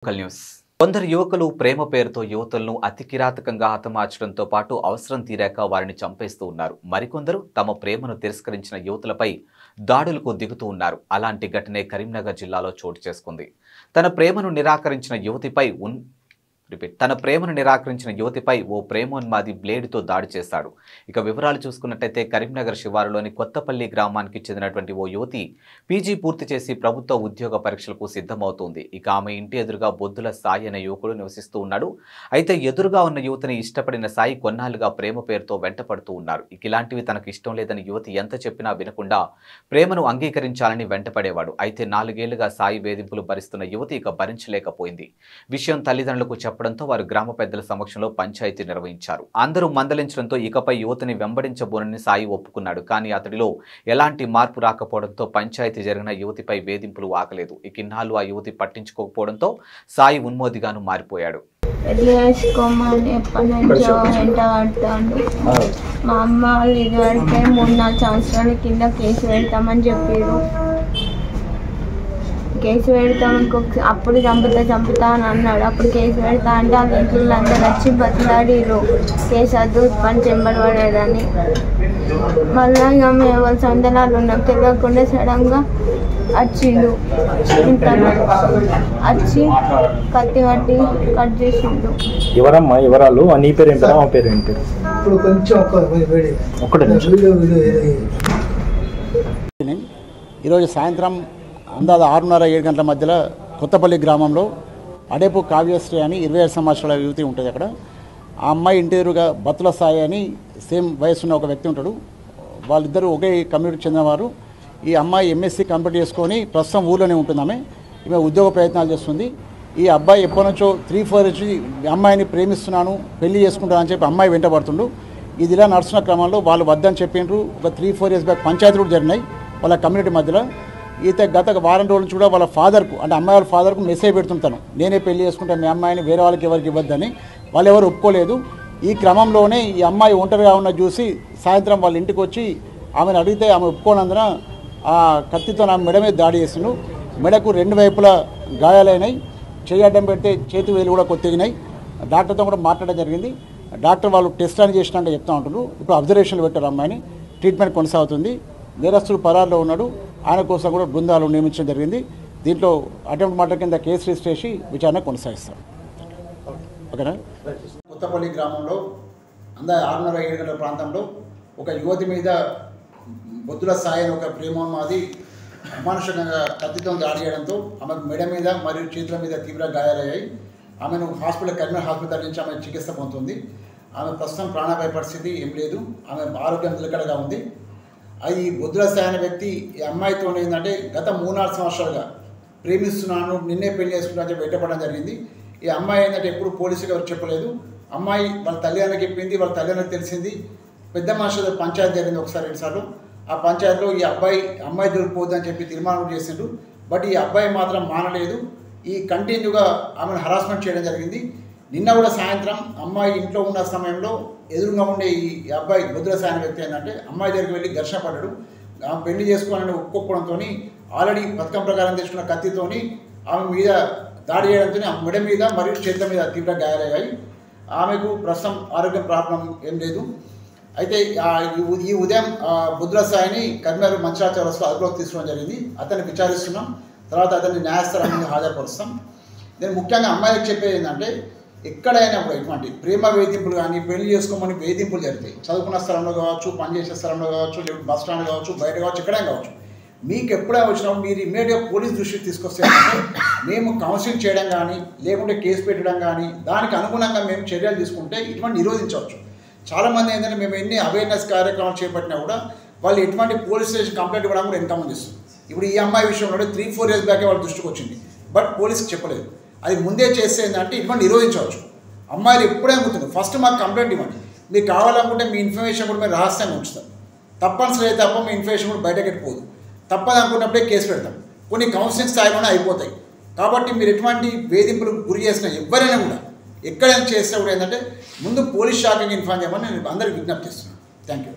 News కొందరు యువకులు ప్రేమ పేరుతో యువతులను అతి కిరాతకంగా హతమార్చడంతో పాటు అవసరం తీరాక వారిని చంపేస్తూ ఉన్నారు. మరికొందరు తమ ప్రేమను తిరస్కరించిన యువతులపై దాడులకు దిగుతూ ఉన్నారు. అలాంటి ఘటనే కరీంనగర్ జిల్లాలో చోటు చేసుకుంది. తన ప్రేమను నిరాకరించిన యువతిపై ఓ ప్రేమోన్మాది బ్లేడ్తో దాడి చేశాడు. ఇక వివరాలు చూసుకున్నట్టయితే కరీంనగర్ శివారులోని కొత్తపల్లి గ్రామానికి చెందినటువంటి ఓ యువతి పీజీ పూర్తి చేసి ప్రభుత్వ ఉద్యోగ పరీక్షలకు సిద్ధమవుతోంది. ఇక ఆమె ఇంటి ఎదురుగా బొద్దుల సాయి అనే యువకుడు నివసిస్తూ ఉన్నాడు. అయితే ఎదురుగా ఉన్న యువతిని ఇష్టపడిన సాయి కొన్నాళ్లుగా ప్రేమ పేరుతో వెంటపడుతూ ఉన్నారు. ఇక ఇలాంటివి తనకు ఇష్టం లేదని యువతి ఎంత చెప్పినా వినకుండా ప్రేమను అంగీకరించాలని వెంటపడేవాడు. అయితే 4 ఏళ్లుగా సాయి వేధింపులు భరిస్తున్న యువతి ఇక భరించలేకపోయింది. విషయం తల్లిదండ్రులకు చెప్పడంతో వారు గ్రామ పెద్దల సమక్షంలో పంచాయతీ నిర్వహించారు. అందరూ మందలించడంతో ఇకపై యువతిని వెంబడించబోనని సాయి ఒప్పుకున్నాడు. కానీ అతడిలో ఎలాంటి మార్పు రాకపోవడంతో పంచాయతీ జరిగిన యువతిపై వేధింపులు ఆగలేదు. ఇక ఇన్నాళ్ళు ఆ యువతి పట్టించుకోకపోవడంతో సాయి ఉన్మోదిగాను మారిపోయాడు. మా అమ్మ వాళ్ళు ఇదివరకే 3-4 సంవత్సరాల కింద కేసు పెడతామని చెప్పారు. కేసు పెడతాం అప్పుడు చంపుతా అని అన్నాడు. అప్పుడు కేసు పెడతా అంటే వాళ్ళ ఇంట్లో అందరు వచ్చి బతిలాడిరు కేసు వద్దు పని చెంబడబడేదని. మళ్ళీ ఇక మేము వాళ్ళ సందనాలు ఉన్నాం తెలియకుండా సడన్గా వచ్చిండు. ఇంట్లో వచ్చి కత్తి పట్టి కట్ చేసిండు. ఎవరమ్మా ఎవరాలు? నీ పేరు ఏంటారా? మా పేరు ఏంటి? ఈరోజు సాయంత్రం అందాజ 6:30-7 గంటల మధ్యలో కొత్తపల్లి గ్రామంలో అడేపు కావ్యశ్రీ అని 27 సంవత్సరాల యువతి ఉంటుంది. అక్కడ ఆ అమ్మాయి ఇంటి ఎదురుగా బత్తుల సాయి అని సేమ్ వయసున్న ఒక వ్యక్తి ఉంటాడు. వాళ్ళిద్దరూ ఒకే కమ్యూనిటీకి చెందినవారు. ఈ అమ్మాయి ఎంఎస్సీ కంప్లీట్ చేసుకొని ప్రస్తుతం ఊళ్ళోనే ఉంటుంది. ఈమె ఉద్యోగ ప్రయత్నాలు చేస్తుంది. ఈ అబ్బాయి ఎప్పటి నుంచో 3-4 నుంచి అమ్మాయిని ప్రేమిస్తున్నాను పెళ్లి చేసుకుంటాను అని చెప్పి అమ్మాయి వెంటబడుతుండు. ఇది ఇలా నడుస్తున్న క్రమంలో వాళ్ళు వద్దని చెప్పిండ్రు. ఒక 3-4 ఇయర్స్ బ్యాక్ పంచాయతీలు కూడా జరిగినాయి వాళ్ళ కమ్యూనిటీ మధ్యలో. గత వారం రోజుల నుంచి కూడా వాళ్ళ ఫాదర్కు అంటే అమ్మాయి వాళ్ళ ఫాదర్కు మెసేజ్ పెడుతుంటాను, నేనే పెళ్లి చేసుకుంటాను మీ అమ్మాయిని వేరే వాళ్ళకి ఎవరికి ఇవ్వద్దని. వాళ్ళు ఎవరు ఒప్పుకోలేదు. ఈ క్రమంలోనే ఈ అమ్మాయి ఒంటరిగా ఉన్న చూసి సాయంత్రం వాళ్ళ ఇంటికి వచ్చి ఆమెను అడిగితే ఆమె ఒప్పుకోనందున ఆ కత్తితో నా మెడ మీద దాడి చేసిండు. మెడకు 2 వైపులా గాయాలైనాయి. చేయి అడ్డం పెడితే చేతి వేలు కూడా కొత్తగినాయి. డాక్టర్తో కూడా మాట్లాడడం జరిగింది. డాక్టర్ వాళ్ళు టెస్ట్ అని చేసినట్టు చెప్తా ఉంటున్నారు. ఇప్పుడు అబ్జర్వేషన్లు పెట్టారు. అమ్మాయిని ట్రీట్మెంట్ కొనసాగుతుంది. నేరస్తుడు పరారులో ఉన్నాడు. ఆయన కోసం కూడా బృందాలు నియమించడం జరిగింది. దీంట్లో అటెంప్ట్ మర్డర్ కింద కేసు రిజిస్టర్ చేసి విచారణ కొనసాగిస్తారు. ఓకేనా? కొత్తపల్లి గ్రామంలో 6:30-7 గంటల ప్రాంతంలో ఒక యువతి మీద బొద్దుల సాయి అని ఒక ప్రేమోన్మాది అమానుషంగా కత్తితో దాడి చేయడంతో ఆమెకు మెడ మీద మరియు చేతుల మీద తీవ్ర గాయాలయ్యాయి. ఆమెను కరీంనగర్ హాస్పిటల్ నుంచి ఆమె చికిత్స పొందుతుంది. ఆమె ప్రస్తుతం ప్రాణాపాయ పరిస్థితి ఏం లేదు. ఆమె ఆరోగ్యం నిలకడగా ఉంది. అది బొద్దుల సాయి అనే వ్యక్తి ఈ అమ్మాయితో ఏంటంటే గత 3-4 సంవత్సరాలుగా ప్రేమిస్తున్నాను నిన్నే పెళ్లి చేసుకుంటా అని చెప్పి వెంటపడడం జరిగింది. ఈ అమ్మాయి ఏంటంటే ఎప్పుడు పోలీసుకి ఎవరు చెప్పలేదు. అమ్మాయి వాళ్ళ తల్లిదండ్రులకు చెప్పింది. వాళ్ళ తల్లిదండ్రులకు తెలిసింది. పెద్ద మనుషుల పంచాయతీ జరిగింది 1-2 సార్లు. ఆ పంచాయతీలో ఈ అమ్మాయి దొరికిపోద్దని చెప్పి తీర్మానం చేసిండు. బట్ ఈ అబ్బాయి మాత్రం మానలేదు. ఈ కంటిన్యూగా ఆమెను హరాస్మెంట్ చేయడం జరిగింది. నిన్న కూడా సాయంత్రం అమ్మాయి ఇంట్లో ఉన్న సమయంలో ఎదురుగా ఉండే ఈ అబ్బాయి బొద్దుల సాయి అనే వ్యక్తి ఏంటంటే అమ్మాయి దగ్గరికి వెళ్ళి ఘర్షణ పడ్డాడు. ఆమె పెళ్లి చేసుకోవాలని ఒప్పుకోవడంతో ఆల్రెడీ పథకం ప్రకారం తెచ్చుకున్న కత్తితోని ఆమె మీద దాడి చేయడంతో ఆమె మెడ మీద మరియు చేతుల మీద తీవ్ర గాయాలయ్యాయి. ఆమెకు ప్రస్తుతం ఆరోగ్యం ప్రాబ్లం ఏం లేదు. అయితే ఈ ఉదయం బొద్దుల సాయిని కరీంనగర్ మంచిర్యాల చౌరస్తా అదుపులోకి తీసుకోవడం జరిగింది. అతన్ని విచారిస్తున్నాం. తర్వాత అతన్ని న్యాయస్థానం ముందు హాజరుపరుస్తాం. నేను ముఖ్యంగా అమ్మాయిలకు చెప్పేది ఏంటంటే ఎక్కడైనా కూడా ఇటువంటి ప్రేమ వేధింపులు కానీ పెళ్లి చేసుకోమని వేధింపులు జరుగుతాయి. చదువుకున్న స్థలంలో కావచ్చు, పనిచేసే స్థలంలో కావచ్చు, లేకపోతే బస్ స్టాండ్ కావచ్చు, బయట కావచ్చు, ఎక్కడైనా కావచ్చు. మీకు ఎప్పుడైనా వచ్చినప్పుడు మీరు ఇమ్మీడియట్గా పోలీస్ దృష్టికి తీసుకొస్తే మేము కౌన్సిలింగ్ చేయడం కానీ లేకుంటే కేసు పెట్టడం కానీ దానికి అనుగుణంగా మేము చర్యలు తీసుకుంటే ఇటువంటి నిరోధించవచ్చు. చాలామంది ఏంటంటే మేము ఎన్ని అవేర్నెస్ కార్యక్రమాలు చేపట్టినా కూడా వాళ్ళు ఎటువంటి పోలీస్ స్టేషన్ కంప్లైంట్ ఇవ్వడం కూడా ఎంతమంది ఇస్తుంది. ఇప్పుడు ఈ అమ్మాయి విషయంలో 3-4 ఇయర్స్ బ్యాకే వాళ్ళ దృష్టికి వచ్చింది. బట్ పోలీస్కి చెప్పలేదు. అది ముందే చేస్తే ఏంటంటే ఇటువంటి నిరోధించవచ్చు. అమ్మాయిలు ఎప్పుడే అనుకుంటుంది ఫస్ట్ మాకు కంప్లైంట్ ఇవ్వండి. మీకు కావాలనుకుంటే మీ ఇన్ఫర్మేషన్ కూడా మేము రహస్యంగా ఉంచుతాం. తప్పనిసరి అయితే తప్ప మీ ఇన్ఫర్మేషన్ కూడా బయటకి వెళ్ళిపోదు. తప్పదనుకున్నప్పుడే కేసు పెడతాం. కొన్ని కౌన్సిలింగ్ స్థాయిలోనే అయిపోతాయి. కాబట్టి మీరు ఎటువంటి వేధింపులకు గురి చేసిన ఎవరైనా కూడా ఎక్కడైనా చేసినా కూడా ఏంటంటే ముందు పోలీస్ శాఖకి ఇన్ఫార్మ్ చేయమని నేను అందరికీ విజ్ఞప్తి చేస్తున్నాను. Thank you.